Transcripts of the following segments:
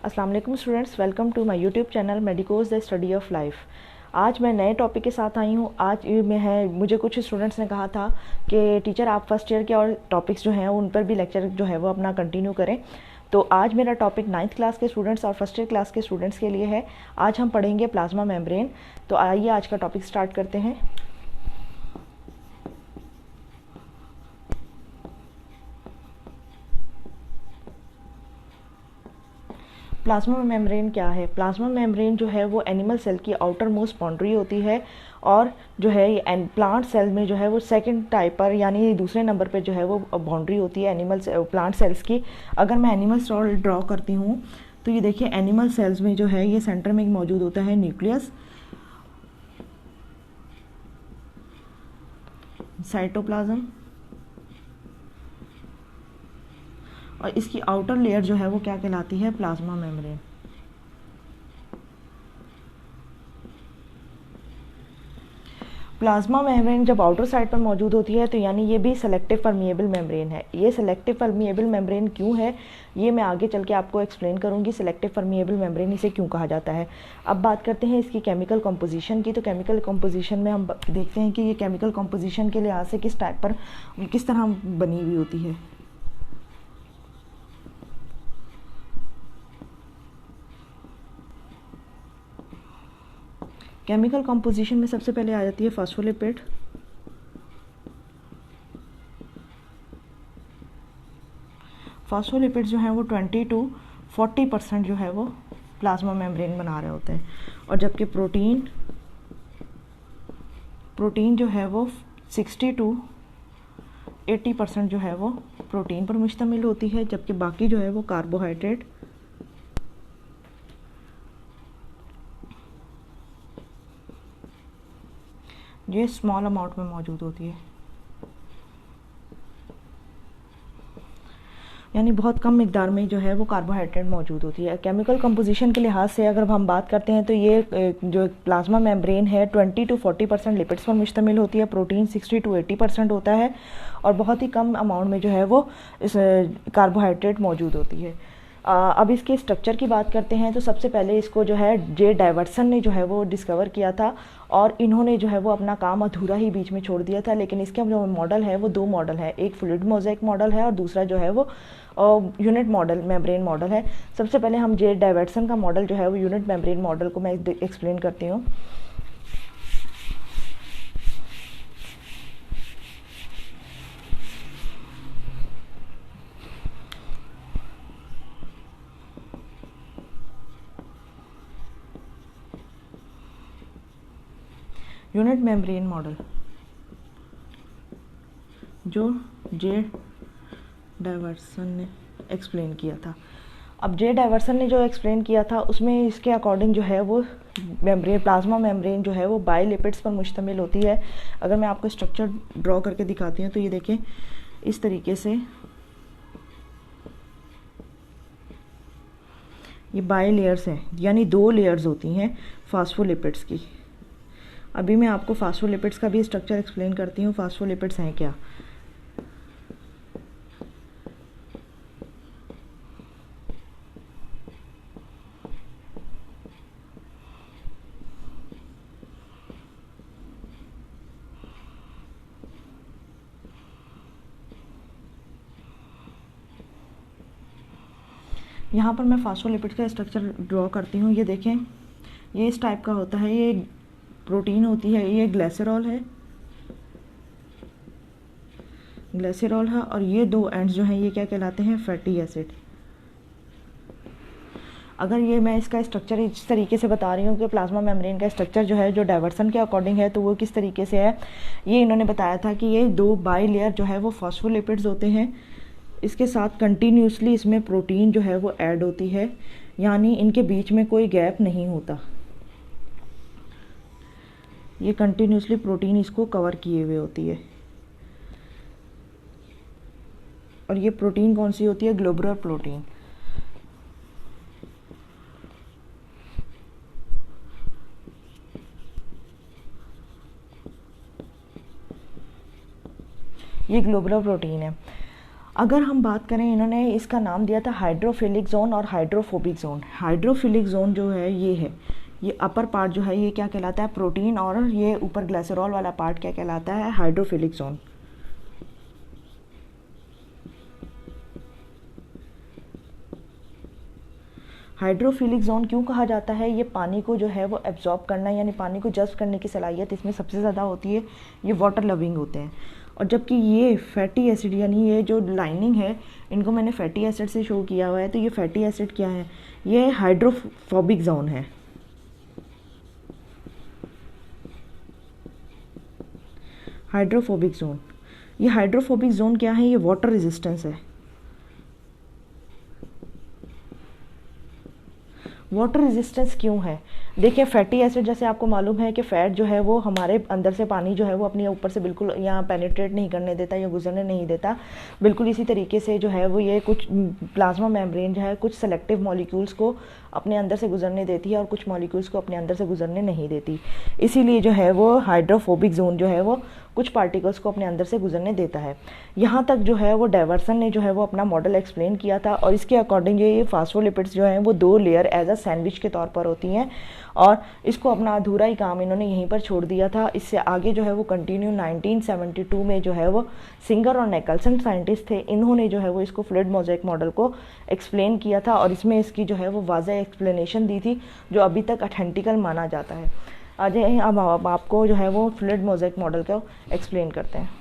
अस्सलाम वालेकुम students, welcome to my YouTube channel medicos the study of life. आज मैं नए टॉपिक के साथ आई हूँ। आज में है, मुझे कुछ स्टूडेंट्स ने कहा था कि टीचर आप फर्स्ट ईयर के और टॉपिक्स जो हैं उन पर भी लेक्चर जो है वो अपना कंटिन्यू करें। तो आज मेरा टॉपिक 9th क्लास के स्टूडेंट्स और फर्स्ट ईयर क्लास के स्टूडेंट्स के लिए है। आज हम पढ़ेंगे प्लाज्मा मेम्ब्रेन। तो आइए आज का टॉपिक स्टार्ट करते हैं। प्लाज्मा मेम्ब्रेन क्या है? प्लाज्मा मेम्ब्रेन जो है वो एनिमल सेल की आउटर मोस्ट बाउंड्री होती है और जो है ये प्लांट सेल में जो है वो सेकंड टाइप पर यानी दूसरे नंबर पे जो है वो बाउंड्री होती है एनिमल प्लांट सेल्स की। अगर मैं एनिमल सेल ड्रॉ करती हूँ तो ये देखिए, एनिमल सेल्स में जो है ये सेंटर में मौजूद होता है न्यूक्लियस, साइटोप्लाज्म, और इसकी आउटर लेयर जो है वो क्या कहलाती है? Plasma membrane. प्लाज्मा मेम्ब्रेन जब आउटर साइड पर मौजूद होती है तो यानी ये भी सेलेक्टिव परमिएबल मेम्ब्रेन है। ये सेलेक्टिव परमिएबल मेम्ब्रेन क्यों है ये मैं आगे चल के आपको एक्सप्लेन करूंगी। सेलेक्टिव परमिएबल मेम्ब्रेन इसे क्यों कहा जाता है। अब बात करते हैं इसकी केमिकल कंपोजिशन की। तो केमिकल कंपोजिशन में हम देखते हैं कि ये केमिकल कंपोजिशन के लिहाज से किस टाइप पर, किस तरह बनी हुई होती है। केमिकल कंपोजिशन में सबसे पहले आ जाती है फास्फोलिपिड। फास्फोलिपिड जो है वो 20 to 40% जो है वो प्लाज्मा मेम्ब्रेन बना रहे होते हैं, और जबकि प्रोटीन जो है वो 60 to 80% जो है वो प्रोटीन पर मुश्तमिल होती है, जबकि बाकी जो है वो कार्बोहाइड्रेट ये स्मॉल अमाउंट में मौजूद होती है, यानी बहुत कम मिकदार में जो है वो कार्बोहाइड्रेट मौजूद होती है। केमिकल कंपोजिशन के लिहाज से अगर हम बात करते हैं तो ये जो प्लाज्मा मेम्ब्रेन है 20 to 40% लिपिड्स पर मुश्तमिल होती है, प्रोटीन 60 to 80% होता है, और बहुत ही कम अमाउंट में जो है वो इस कार्बोहाइड्रेट मौजूद होती है। अब इसके स्ट्रक्चर की बात करते हैं तो सबसे पहले इसको जो है जे डाइवर्सन ने जो है वो डिस्कवर किया था, और इन्होंने जो है वो अपना काम अधूरा ही बीच में छोड़ दिया था। लेकिन इसके जो मॉडल है वो दो मॉडल है, एक फ्लूइड मोज़ेक मॉडल है और दूसरा जो है वो यूनिट मॉडल मेम्ब्रेन मॉडल है। सबसे पहले हम जे डाइवर्सन का मॉडल जो है वो यूनिट मेम्ब्रेन मॉडल को मैं एक्सप्लेन करती हूँ। यूनिट मेम्ब्रेन मॉडल जो जे डाइवर्सन ने एक्सप्लेन किया था। अब जे डाइवर्सन ने जो एक्सप्लेन किया था उसमें इसके अकॉर्डिंग जो है वो मेम्ब्रेन, प्लाज्मा मेम्ब्रेन जो है वो बाइलिपिड्स पर मुश्तमिल होती है। अगर मैं आपको स्ट्रक्चर ड्रॉ करके दिखाती हूँ तो ये देखें, इस तरीके से ये बाई लेयर्स हैं, यानी दो लेयर्स होती हैं फास्फोलिपिड्स की। अभी मैं आपको फास्फोलिपिड्स का भी स्ट्रक्चर एक्सप्लेन करती हूँ। फास्फोलिपिड्स हैं क्या? यहाँ पर मैं फास्फोलिपिड का स्ट्रक्चर ड्रॉ करती हूँ। ये देखें, ये इस टाइप का होता है। ये प्रोटीन होती है, ये ग्लिसरॉल है, और ये दो एंड्स जो हैं ये क्या कहलाते हैं? Fatty acid. अगर ये मैं इसका स्ट्रक्चर इस तरीके से बता रही हूँ कि प्लाज्मा मेम्ब्रेन का स्ट्रक्चर जो है जो डाइवर्सन के अकॉर्डिंग है तो वो किस तरीके से है, ये इन्होंने बताया था कि ये दो बाई लेयर जो है वो फास्फोलिपिड्स होते हैं, इसके साथ कंटिन्यूसली इसमें प्रोटीन जो है वो ऐड होती है, यानी इनके बीच में कोई गैप नहीं होता। ये कंटिन्यूसली प्रोटीन इसको कवर किए हुए होती है, और ये प्रोटीन कौन सी होती है? Globular protein. ये ग्लोबुलर प्रोटीन है। अगर हम बात करें, इन्होंने इसका नाम दिया था हाइड्रोफिलिक जोन और हाइड्रोफोबिक जोन। हाइड्रोफिलिक जोन जो है ये अपर पार्ट जो है ये क्या कहलाता है, प्रोटीन, और ये ऊपर ग्लिसरॉल वाला पार्ट क्या कहलाता है, हाइड्रोफिलिक जोन। हाइड्रोफिलिक जोन क्यों कहा जाता है, ये पानी को जो है वो एब्जॉर्ब करना, यानी पानी को जज्ब करने की सलाहियत इसमें सबसे ज़्यादा होती है। ये वाटर लविंग होते हैं। और जबकि ये फैटी एसिड, यानी ये जो लाइनिंग है, इनको मैंने फैटी एसिड से शो किया हुआ है, तो ये फैटी एसिड क्या है, ये हाइड्रोफोबिक जोन है। हाइड्रोफोबिक जोन, ये हाइड्रोफोबिक जोन क्या है, ये वाटर रेजिस्टेंस है। वाटर रेजिस्टेंस क्यों है, देखिए फैटी एसिड, जैसे आपको मालूम है कि फ़ैट जो है वो हमारे अंदर से पानी जो है वो अपने ऊपर से बिल्कुल यहाँ पेनिट्रेट नहीं करने देता या गुजरने नहीं देता। बिल्कुल इसी तरीके से जो है वो ये कुछ प्लाज्मा मेम्ब्रेन जो है कुछ सेलेक्टिव मॉलिक्यूल्स को अपने अंदर से गुजरने देती है और कुछ मॉलिक्यूल्स को अपने अंदर से गुजरने नहीं देती। इसीलिए जो है वो हाइड्रोफोबिक जोन जो है वो कुछ पार्टिकल्स को अपने अंदर से गुजरने देता है। यहाँ तक जो है वो डाइवर्सन ने जो है वो अपना मॉडल एक्सप्लेन किया था, और इसके अकॉर्डिंग ये फास्फोलिपिड्स जो हैं वो 2 लेयर एज अ सैंडविच के तौर पर होती हैं, और इसको अपना अधूरा ही काम इन्होंने यहीं पर छोड़ दिया था। इससे आगे जो है वो कंटिन्यू 1972 में जो है वो सिंगर और निकल्सन साइंटिस्ट थे, इन्होंने जो है वो इसको फ्लूइड मोज़ेक मॉडल को एक्सप्लेन किया था, और इसमें इसकी जो है वो वाज़ह एक्सप्लेनेशन दी थी जो अभी तक ऑथेंटिकल माना जाता है। आज अब आपको जो है वो फ्लूइड मोज़ेक मॉडल को एक्सप्लेन करते हैं।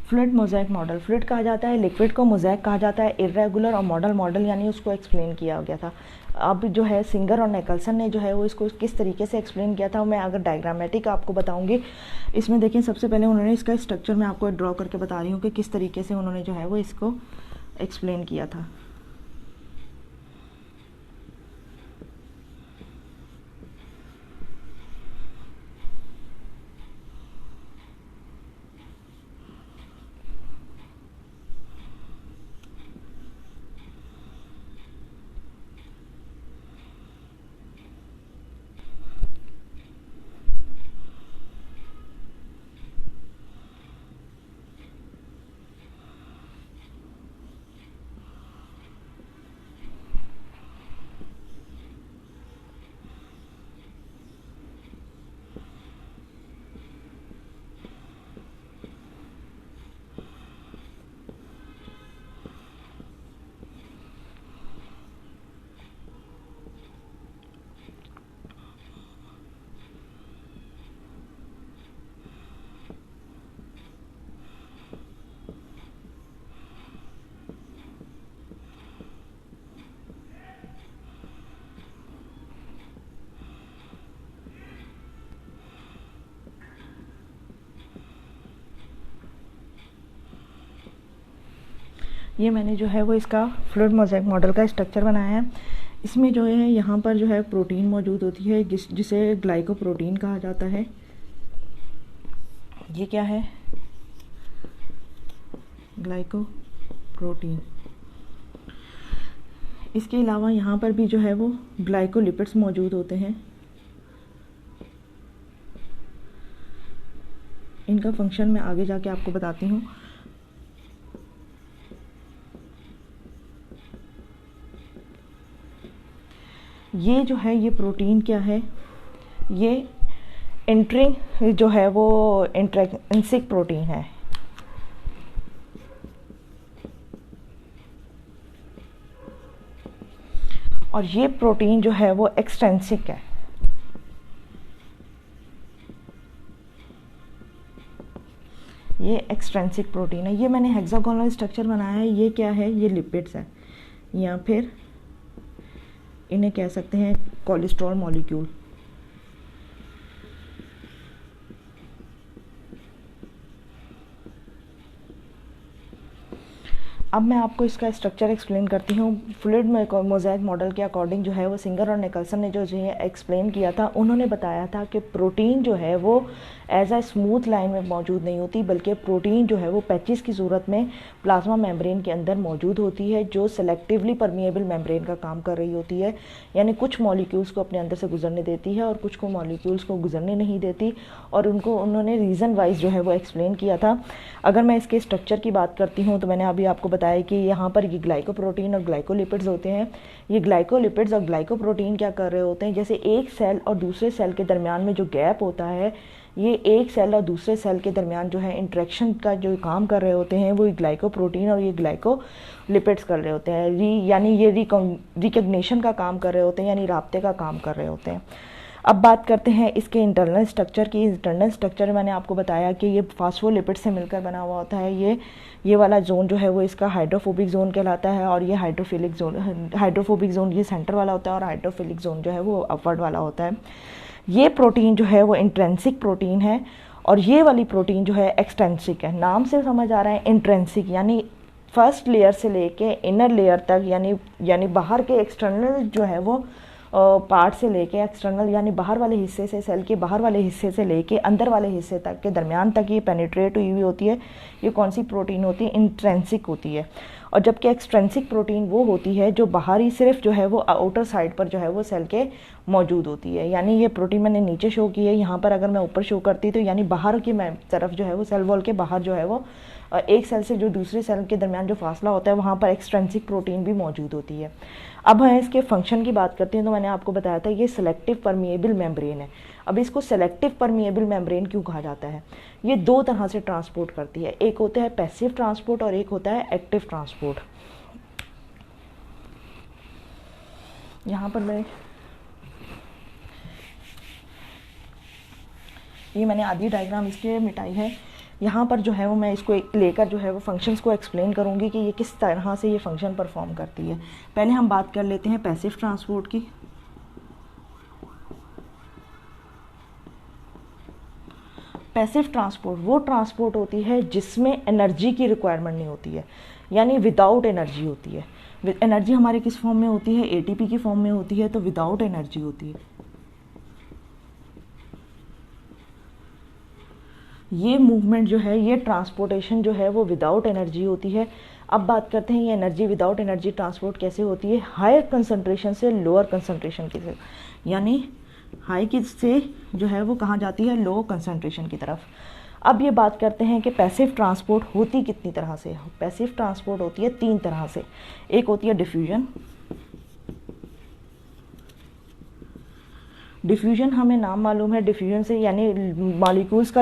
फ्लूइड मोज़ेक मॉडल, फ्लूइड कहा जाता है, लिक्विड को मोज़ेक कहा जाता है, इर्रेगुलर, और मॉडल यानी उसको एक्सप्लेन किया गया था। अब जो है सिंगर और निकल्सन ने जो है वो इसको किस तरीके से एक्सप्लेन किया था, मैं अगर डायग्रामेटिक आपको बताऊंगी। इसमें देखिए सबसे पहले उन्होंने इसका स्ट्रक्चर मैं आपको ड्रॉ करके बता रही हूँ कि किस तरीके से उन्होंने जो है वो इसको एक्सप्लेन किया था। ये मैंने जो है वो इसका फ्लूइड मोज़ेक मॉडल का स्ट्रक्चर बनाया है। इसमें जो है यहाँ पर जो है प्रोटीन मौजूद होती है जिसे ग्लाइकोप्रोटीन कहा जाता है। ये क्या है, ग्लाइकोप्रोटीन। इसके अलावा यहाँ पर भी जो है वो ग्लाइकोलिपिड्स मौजूद होते हैं। इनका फंक्शन मैं आगे जाके आपको बताती हूँ। ये जो है ये प्रोटीन क्या है, ये इंट्रिंग जो है वो इंट्रिंसिक प्रोटीन है। और ये प्रोटीन जो है वो एक्सट्रिंसिक है। ये एक्सट्रिंसिक प्रोटीन है। ये मैंने हेक्सागोनल स्ट्रक्चर बनाया है। ये क्या है, ये लिपिड्स है, या फिर इन्हें कह सकते हैं कोलेस्ट्रॉल मॉलिक्यूल। अब मैं आपको इसका स्ट्रक्चर एक्सप्लेन करती हूँ। फ्लूइड मोज़ेक मॉडल के अकॉर्डिंग जो है वो सिंगर और निकल्सन ने जो है एक्सप्लेन किया था, उन्होंने बताया था कि प्रोटीन जो है वो एज अ स्मूथ लाइन में मौजूद नहीं होती, बल्कि प्रोटीन जो है वो पैचेस की सूरत में प्लाज्मा मेम्ब्रेन के अंदर मौजूद होती है, जो सेलेक्टिवली परमिएबल मेम्ब्रेन का काम कर रही होती है। यानी कुछ मॉलिक्यूल्स को अपने अंदर से गुजरने देती है और कुछ को मॉलिक्यूल्स को गुजरने नहीं देती, और उनको उन्होंने रीज़न वाइज जो है वो एक्सप्लेन किया था। अगर मैं इसके स्ट्रक्चर की बात करती हूँ तो मैंने अभी आपको बताया कि यहाँ पर ये ग्लाइकोप्रोटीन और ग्लाइकोलिपिड्स होते हैं। ये ग्लाइकोलिपिड्स और ग्लाइकोप्रोटीन क्या कर रहे होते हैं, जैसे एक सेल और दूसरे सेल के दरमियान में जो गैप होता है, ये एक सेल और दूसरे सेल के दरमियान जो है इंटरेक्शन का जो काम कर रहे होते हैं, वो ग्लाइकोप्रोटीन और ये ग्लाइकोलिपिड्स कर रहे होते हैं। यानी ये रिकग्निशन का काम कर रहे होते हैं, यानी राब्ते का काम कर रहे होते हैं। अब बात करते हैं इसके इंटरनल स्ट्रक्चर की। इंटरनल स्ट्रक्चर मैंने आपको बताया कि ये फास्फोलिपिड से मिलकर बना हुआ होता है। ये वाला जोन जो है वो इसका हाइड्रोफोबिक जोन कहलाता है, और ये हाइड्रोफोबिक जोन ये सेंटर वाला होता है, और हाइड्रोफिलिक जोन जो है वो अपवर्ड वाला होता है। ये प्रोटीन जो है वो इंट्रेंसिक प्रोटीन है, और ये वाली प्रोटीन जो है एक्सट्रेंसिक है। नाम से समझ आ रहा है इंट्रेंसिक, यानी फर्स्ट लेयर से लेके इनर लेयर तक, यानी बाहर के एक्सटर्नल जो है वो पार्ट से लेके एक्सटर्नल यानी बाहर वाले हिस्से से, सेल के बाहर वाले हिस्से से लेके अंदर वाले हिस्से तक के दरमियान तक ये पेनिट्रेट हुई होती है। ये कौन सी प्रोटीन होती है, इंट्रेंसिक होती है। और जबकि एक्सट्रेंसिक प्रोटीन वो होती है जो बाहरी सिर्फ जो है वो आउटर साइड पर जो है वो सेल के मौजूद होती है। यानी ये प्रोटीन मैंने नीचे शो की है, यहाँ पर अगर मैं ऊपर शो करती तो यानी बाहर की तरफ जो है वो सेल वॉल के बाहर जो है वो एक सेल से जो दूसरे सेल के दरमियान जो फासला होता है वहाँ पर एक्सट्रेंसिक प्रोटीन भी मौजूद होती है। अब हम इसके फंक्शन की बात करते हैं तो मैंने आपको बताया था ये सेलेक्टिव परमिएबल मेम्ब्रेन है। अब इसको सेलेक्टिव परमिएबल मेम्ब्रेन क्यों कहा जाता है, ये दो तरह से ट्रांसपोर्ट करती है। एक होता है पैसिव ट्रांसपोर्ट और एक होता है एक्टिव ट्रांसपोर्ट। यहाँ पर मैंने आधी डायग्राम इसके मिटाई है। यहाँ पर जो है वो मैं इसको लेकर जो है वो फंक्शंस को एक्सप्लेन करूँगी कि ये किस तरह से ये फंक्शन परफॉर्म करती है। पहले हम बात कर लेते हैं पैसिव ट्रांसपोर्ट की। पैसिव ट्रांसपोर्ट वो ट्रांसपोर्ट होती है जिसमें एनर्जी की रिक्वायरमेंट नहीं होती है, यानी विदाउट एनर्जी होती है। एनर्जी हमारे किस फॉर्म में होती है, एटीपी की फॉर्म में होती है, तो विदाउट एनर्जी होती है। ये मूवमेंट जो है, ये ट्रांसपोर्टेशन जो है वो विदाउट एनर्जी होती है। अब बात करते हैं ये एनर्जी विदाउट एनर्जी ट्रांसपोर्ट कैसे होती है। हायर कंसंट्रेशन से लोअर कंसंट्रेशन की तरफ, यानी हाई की से जो है वो कहाँ जाती है, लो कंसंट्रेशन की तरफ। अब ये बात करते हैं कि पैसिव ट्रांसपोर्ट होती कितनी तरह से। पैसिव ट्रांसपोर्ट होती है तीन तरह से। एक होती है डिफ्यूजन। डिफ्यूजन हमें नाम मालूम है, डिफ्यूजन से यानी मॉलिक्यूल्स का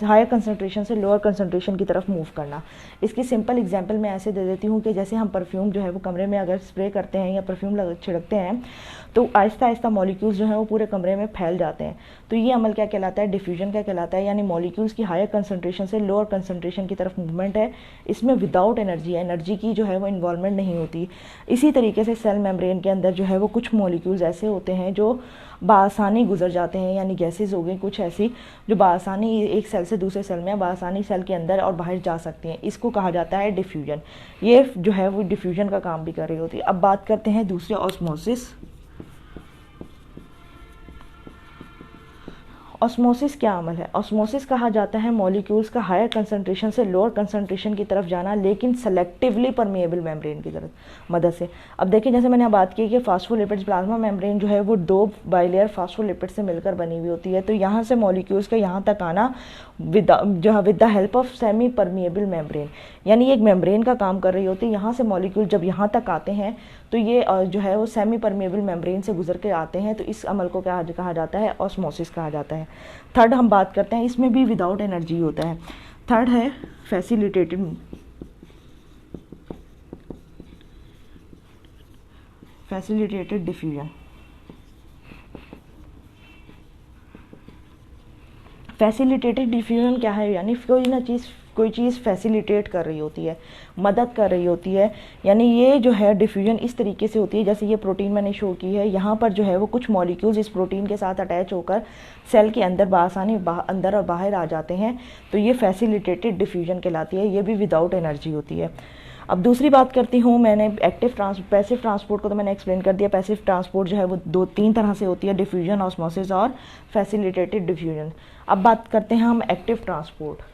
हायर कंसंट्रेशन से लोअर कंसंट्रेशन की तरफ मूव करना। इसकी सिंपल एग्जांपल मैं ऐसे दे देती हूँ कि जैसे हम परफ्यूम जो है वो कमरे में अगर स्प्रे करते हैं या परफ्यूम छिड़कते हैं तो आहिस्ता आहिस्ता मॉलिक्यूल्स जो हैं वो पूरे कमरे में फैल जाते हैं। तो ये अमल क्या कहलाता है, डिफ्यूजन क्या कहलाता है, यानी मॉलिक्यूल्स की हायर कंसंट्रेशन से लोअर कंसंट्रेशन की तरफ मूवमेंट है। इसमें विदाउट एनर्जी है, एनर्जी की जो है वो इन्वॉल्वमेंट नहीं होती। इसी तरीके से सेल मेम्ब्रेन के अंदर जो है वो कुछ मॉलिक्यूल्स ऐसे होते हैं जो बासानी गुजर जाते हैं, यानी गैसेज हो गई कुछ ऐसी जो बासानी एक सेल से दूसरे सेल में बासानी सेल के अंदर और बाहर जा सकती हैं। इसको कहा जाता है डिफ्यूजन। ये जो है वो डिफ्यूजन का काम भी कर रही होती है। अब बात करते हैं दूसरे, ऑस्मोसिस। ऑस्मोसिस क्या अमल है। ऑस्मोसिस कहा जाता है मॉलिक्यूल्स का हायर कंसंट्रेशन से लोअर कंसंट्रेशन की तरफ जाना, लेकिन सेलेक्टिवली परमिएबल मेम्ब्रेन की तरफ मदद से। अब देखिए जैसे मैंने बात की कि फास्फोलिपिड्स प्लाज्मा मेम्ब्रेन जो है वो दो बाइलेयर फास्फोलिपिड से मिलकर बनी हुई होती है। तो यहाँ से मॉलिक्यूल्स का यहाँ तक आना with the help of semi permeable membrane, यानी एक मेम्ब्रेन का काम कर रही होती है। यहाँ से मॉलिक्यूल जब यहाँ तक आते हैं तो ये जो है वो सेमी परमिएबल मेम्ब्रेन से गुजर के आते हैं। तो इस अमल को क्या कहा जाता है, ऑस्मोसिस कहा जाता है। थर्ड हम बात करते हैं, इसमें भी विदाउट एनर्जी होता है। थर्ड है फैसिलिटेटेड डिफ्यूजन। फैसिलिटेटेड डिफ्यूजन क्या है, यानी कोई चीज़ फैसिलिटेट कर रही होती है, मदद कर रही होती है। यानी ये जो है डिफ्यूजन इस तरीके से होती है, जैसे ये प्रोटीन मैंने शो की है, यहाँ पर जो है वो कुछ मॉलिक्यूल्स इस प्रोटीन के साथ अटैच होकर सेल के अंदर बासानी अंदर और बाहर आ जाते हैं। तो ये फैसिलिटेटेड डिफ्यूजन कहलाती है। ये भी विदाउट एनर्जी होती है। अब दूसरी बात करती हूँ, मैंने पैसिव ट्रांसपोर्ट को तो मैंने एक्सप्लेन कर दिया। पैसिव ट्रांसपोर्ट जो है वो तीन तरह से होती है, डिफ्यूजन, ऑस्मोसिस और फैसिलिटेटेड डिफ्यूजन। अब बात करते हैं हम एक्टिव ट्रांसपोर्ट।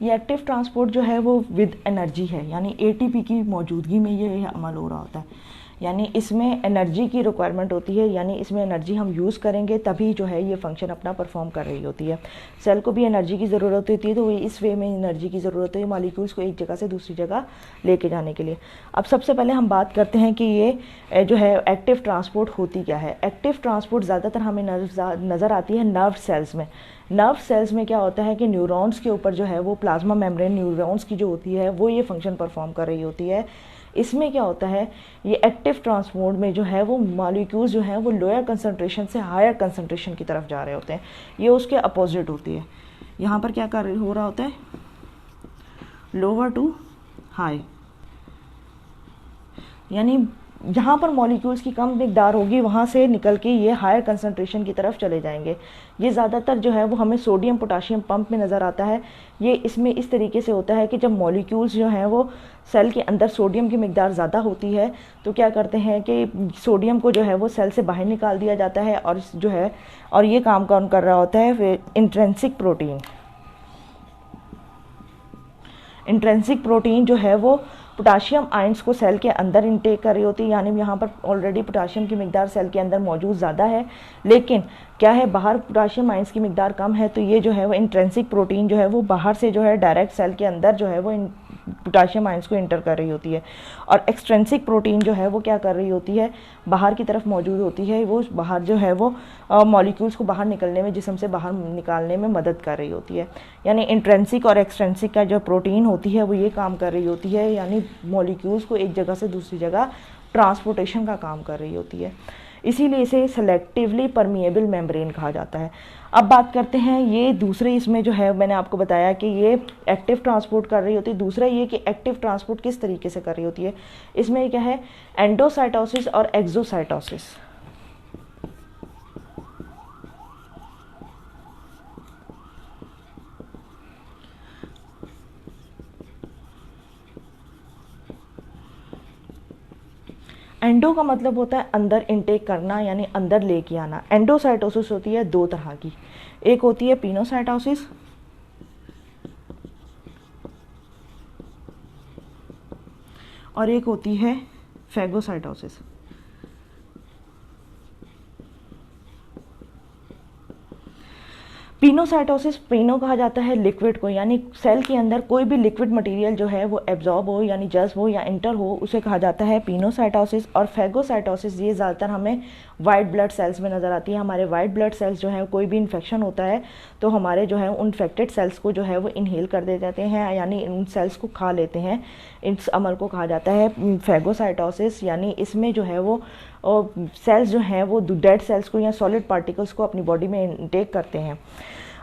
ये एक्टिव ट्रांसपोर्ट जो है वो विद एनर्जी है, यानी एटीपी की मौजूदगी में ये अमल हो रहा होता है। यानी इसमें एनर्जी की रिक्वायरमेंट होती है, यानी इसमें एनर्जी हम यूज़ करेंगे तभी जो है ये फंक्शन अपना परफॉर्म कर रही होती है। सेल को भी एनर्जी की ज़रूरत होती है, तो इस वे में एनर्जी की ज़रूरत है मॉलिक्यूल्स को एक जगह से दूसरी जगह लेके जाने के लिए। अब सबसे पहले हम बात करते हैं कि ये जो है एक्टिव ट्रांसपोर्ट होती क्या है। एक्टिव ट्रांसपोर्ट ज़्यादातर हमें नज़र आती है नर्व सेल्स में। नर्व सेल्स में क्या होता है कि न्यूरॉन्स के ऊपर जो है वो प्लाज्मा मेम्ब्रेन न्यूरॉन्स की जो होती है वो ये फंक्शन परफॉर्म कर रही होती है। इसमें क्या होता है, ये एक्टिव ट्रांसपोर्ट में जो है वो मॉलिक्यूल्स जो हैं वो लोअर कंसंट्रेशन से हायर कंसंट्रेशन की तरफ जा रहे होते हैं, ये उसके अपोजिट होती है। यहाँ पर क्या हो रहा होता है, लोअर टू हाई, यानी जहाँ पर मॉलिक्यूल्स की कम मिकदार होगी वहाँ से निकल के ये हायर कंसंट्रेशन की तरफ चले जाएंगे। ये ज़्यादातर जो है वो हमें सोडियम पोटाशियम पंप में नज़र आता है। ये इसमें इस तरीके से होता है कि जब मॉलिक्यूल्स जो हैं वो सेल के अंदर सोडियम की मिकदार ज़्यादा होती है तो क्या करते हैं कि सोडियम को जो है वो सेल से बाहर निकाल दिया जाता है, और जो है और ये काम कौन कर रहा होता है, फिर इंट्रिंसिक प्रोटीन। इंट्रिंसिक प्रोटीन जो है वो पोटाशियम आयंस को सेल के अंदर इनटेक कर रही होती है, यानी यहाँ पर ऑलरेडी पोटाशियम की मिकदार सेल के अंदर मौजूद ज़्यादा है, लेकिन क्या है बाहर पोटाशियम आयंस की मिकदार कम है, तो ये जो है वो इंट्रिंसिक प्रोटीन जो है वो बाहर से जो है डायरेक्ट सेल के अंदर जो है वो पोटाशियम आयंस को इंटर कर रही होती है। और एक्सट्रिंसिक प्रोटीन जो है वो क्या कर रही होती है, बाहर की तरफ मौजूद होती है, वो बाहर जो है वो मॉलिक्यूल्स को बाहर निकलने में, जिस्म से बाहर निकालने में मदद कर रही होती है। यानी इंट्रिंसिक और एक्सट्रिंसिक का जो प्रोटीन होती है वो ये काम कर रही होती है, यानी मॉलिक्यूल्स को एक जगह से दूसरी जगह ट्रांसपोर्टेशन का काम कर रही होती है। इसीलिए इसे सेलेक्टिवली परमिएबल मेम्ब्रेन कहा जाता है। अब बात करते हैं ये दूसरे, इसमें जो है मैंने आपको बताया कि ये एक्टिव ट्रांसपोर्ट कर रही होती है। दूसरा ये कि एक्टिव ट्रांसपोर्ट किस तरीके से कर रही होती है, इसमें क्या है एंडोसाइटोसिस और एक्सोसाइटोसिस। एंडो का मतलब होता है अंदर इनटेक करना, यानी अंदर लेके आना। एंडोसाइटोसिस होती है दो तरह की, एक होती है पिनोसाइटोसिस और एक होती है फैगोसाइटोसिस। पिनोसाइटोसिस, पिनो कहा जाता है लिक्विड को, यानी सेल के अंदर कोई भी लिक्विड मटेरियल जो है वो एब्जॉर्ब हो, यानी जज्ब हो या इंटर हो, उसे कहा जाता है पिनोसाइटोसिस। और फैगोसाइटोसिस ये ज़्यादातर हमें वाइट ब्लड सेल्स में नज़र आती है। हमारे वाइट ब्लड सेल्स जो है, कोई भी इन्फेक्शन होता है तो हमारे जो है उन इन्फेक्टेड सेल्स को जो है वो इनहेल कर दे जाते हैं, यानी उन सेल्स को खा लेते हैं। इस अमल को कहा जाता है फैगोसाइटोसिस। यानी इसमें जो है वो सेल्स जो हैं वो डेड सेल्स को या सॉलिड पार्टिकल्स को अपनी बॉडी में इनटेक करते हैं।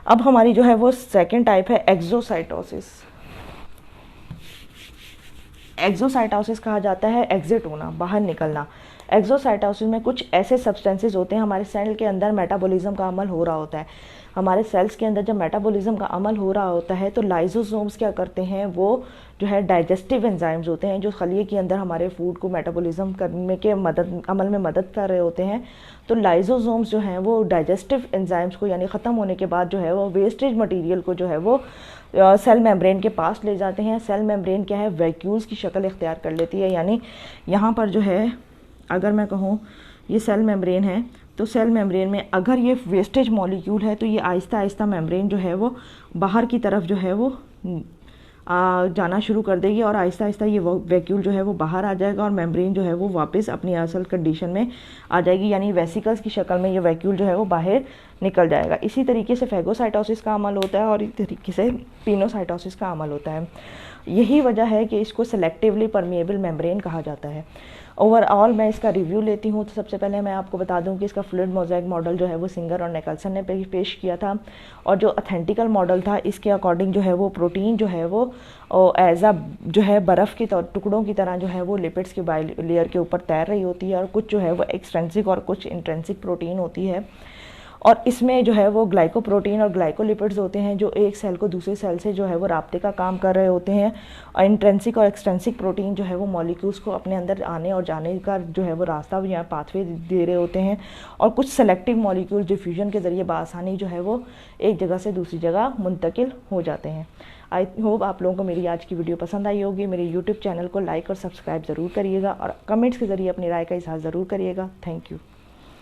अब हमारी जो है वो सेकेंड टाइप है एक्सोसाइटोसिस। एक्सोसाइटोसिस कहा जाता है एग्जिट होना, बाहर निकलना। एक्सोसाइटोसिस में कुछ ऐसे सब्सटेंसेस होते हैं, हमारे सेल के अंदर मेटाबॉलिज्म का अमल हो रहा होता है। हमारे सेल्स के अंदर जब मेटाबॉलिज्म का अमल हो रहा होता है तो लाइसोसोम्स क्या करते हैं, वो जो है डाइजेस्टिव एंजाइम्स होते हैं जो खलिए के अंदर हमारे फूड को मेटाबॉलिज्म करने के अमल में मदद कर रहे होते हैं। तो लाइसोसोम्स जो हैं वो डाइजेस्टिव एंजाइम्स को, यानी ख़त्म होने के बाद जो है वो वेस्टेज मटीरियल को जो है वो सेल मेम्ब्रेन के पास ले जाते हैं। सेल मेम्ब्रेन क्या है, वैक्यूल्स की शक्ल इख्तियार कर लेती है। यानी यहाँ पर जो है अगर मैं कहूँ ये सेल मेम्ब्रेन है, तो सेल मेम्ब्रेन में अगर ये वेस्टेज मॉलिक्यूल है तो ये आहिस्ता आहिस्ता मेम्ब्रेन जो है वो बाहर की तरफ जो है वो जाना शुरू कर देगी, और आहिस्ता आहिस्ता ये वैक्यूल जो है वो बाहर आ जाएगा और मेम्ब्रेन जो है वो वापस अपनी असल कंडीशन में आ जाएगी। यानी वेसिकल्स की शक्ल में ये वैक्यूल जो है वो बाहर निकल जाएगा। इसी तरीके से फेगोसाइटोसिस का अमल होता है और इस तरीके से पिनोसाइटोसिस का अमल होता है। यही वजह है कि इसको सेलेक्टिवली परमिएबल मेम्ब्रेन कहा जाता है। ओवरऑल मैं इसका रिव्यू लेती हूँ तो सबसे पहले मैं आपको बता दूँ कि इसका फ्लूइड मोज़ेक मॉडल जो है वो सिंगर और निकल्सन ने पेश किया था, और जो ऑथेंटिकल मॉडल था इसके अकॉर्डिंग जो है वो प्रोटीन जो है वो एज अ जो है बर्फ़ के टुकड़ों की तरह जो है वो लिपिड्स के बाई लेयर के ऊपर तैर रही होती है, और कुछ जो है वो एक्सट्रेंसिक और कुछ इंट्रेंसिक प्रोटीन होती है। और इसमें जो है वो ग्लाइकोप्रोटीन और ग्लाइकोलिपिड्स होते हैं जो एक सेल को दूसरे सेल से जो है वो राब्ते का काम कर रहे होते हैं, और इंट्रेंसिक और एक्सट्रेंसिक प्रोटीन जो है वो मॉलिक्यूल्स को अपने अंदर आने और जाने का जो है वो रास्ता या पाथवे दे रहे होते हैं, और कुछ सेलेक्टिव मॉलिक्यूल्स जो फ्यूजन के ज़रिए बआसानी जो है वो एक जगह से दूसरी जगह मुंतकिल हो जाते हैं। आई होप आप लोगों को मेरी आज की वीडियो पसंद आई होगी। मेरे यूट्यूब चैनल को लाइक और सब्सक्राइब ज़रूर करिएगा, और कमेंट्स के ज़रिए अपनी राय का इजहार ज़रूर करिएगा। Thank you.